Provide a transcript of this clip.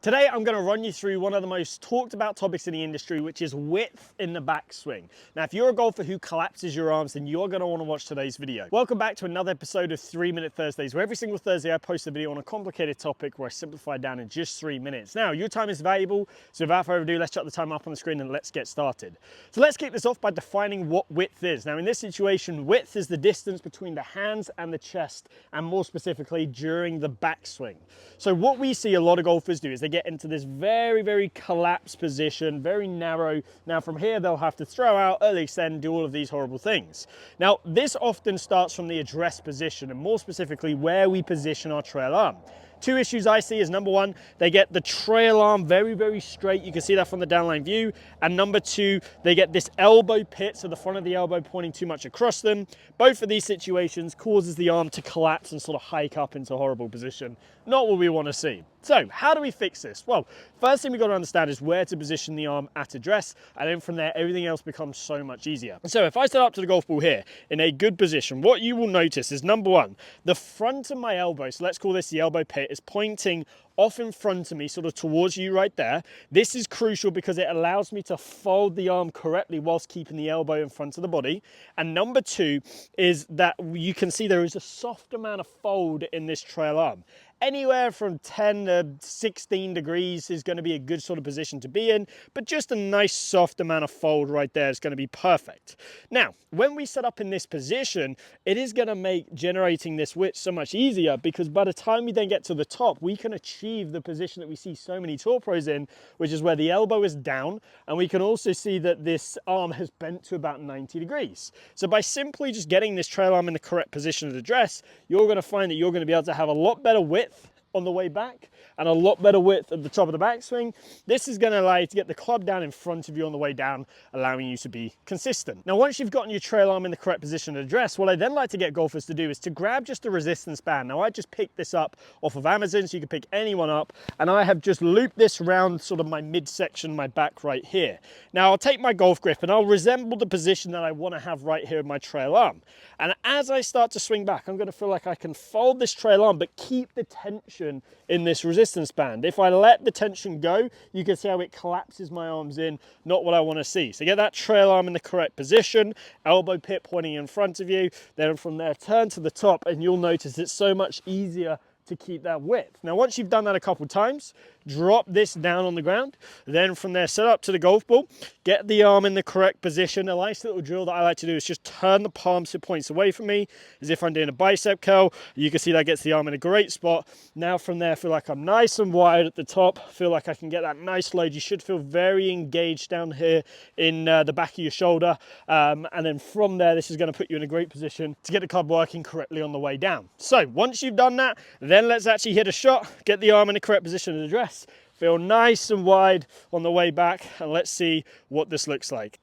Today, I'm going to run you through one of the most talked about topics in the industry, which is width in the backswing. Now, if you're a golfer who collapses your arms, then you're going to want to watch today's video. Welcome back to another episode of 3 Minute Thursdays, where every single Thursday I post a video on a complicated topic where I simplify it down in just 3 minutes. Now, your time is valuable, so without further ado, let's chuck the time up on the screen and let's get started. So let's kick this off by defining what width is. Now, in this situation, width is the distance between the hands and the chest, and more specifically, during the backswing. So what we see a lot of golfers do is they get into this very collapsed position, very narrow. Now from here, they'll have to throw out, early extend, do all of these horrible things. Now, this often starts from the address position, and more specifically, where we position our trail arm. Two issues I see is, number one, they get the trail arm very straight. You can see that from the downline view. And number two, they get this elbow pit, so the front of the elbow pointing too much across them. Both of these situations causes the arm to collapse and sort of hike up into a horrible position. Not what we want to see. So how do we fix this? Well, first thing we've got to understand is where to position the arm at address, and then from there, everything else becomes so much easier. So if I set up to the golf ball here in a good position, what you will notice is, number one, the front of my elbow, so let's call this the elbow pit, is pointing off in front of me, sort of towards you right there. This is crucial because it allows me to fold the arm correctly whilst keeping the elbow in front of the body. And number two is that you can see there is a soft amount of fold in this trail arm. Anywhere from 10 to 16 degrees is going to be a good sort of position to be in, but just a nice soft amount of fold right there is going to be perfect. Now, when we set up in this position, it is going to make generating this width so much easier, because by the time we then get to the top, we can achieve the position that we see so many tour pros in, which is where the elbow is down, and we can also see that this arm has bent to about 90 degrees. So by simply just getting this trail arm in the correct position at address, you're going to find that you're going to be able to have a lot better width on the way back and a lot better width at the top of the backswing. This is going to allow you to get the club down in front of you on the way down, allowing you to be consistent. Now, once you've gotten your trail arm in the correct position at address, what I then like to get golfers to do is to grab just a resistance band. Now, I just picked this up off of Amazon, so you can pick anyone up, and I have just looped this around sort of my midsection, my back right here. Now, I'll take my golf grip and I'll resemble the position that I want to have right here in my trail arm. And as I start to swing back, I'm going to feel like I can fold this trail arm, but keep the tension in this resistance band. If I let the tension go, you can see how it collapses my arms in, not what I want to see. So get that trail arm in the correct position, elbow pit pointing in front of you, then from there turn to the top, and you'll notice it's so much easier to keep that width. Now, once you've done that a couple times, drop this down on the ground. Then from there, set up to the golf ball, get the arm in the correct position. A nice little drill that I like to do is just turn the palms 2 points away from me, as if I'm doing a bicep curl. You can see that gets the arm in a great spot. Now from there, I feel like I'm nice and wide at the top. Feel like I can get that nice load. You should feel very engaged down here in the back of your shoulder. And then from there, this is going to put you in a great position to get the club working correctly on the way down. So once you've done that, then let's actually hit a shot, get the arm in the correct position at address, feel nice and wide on the way back, and let's see what this looks like.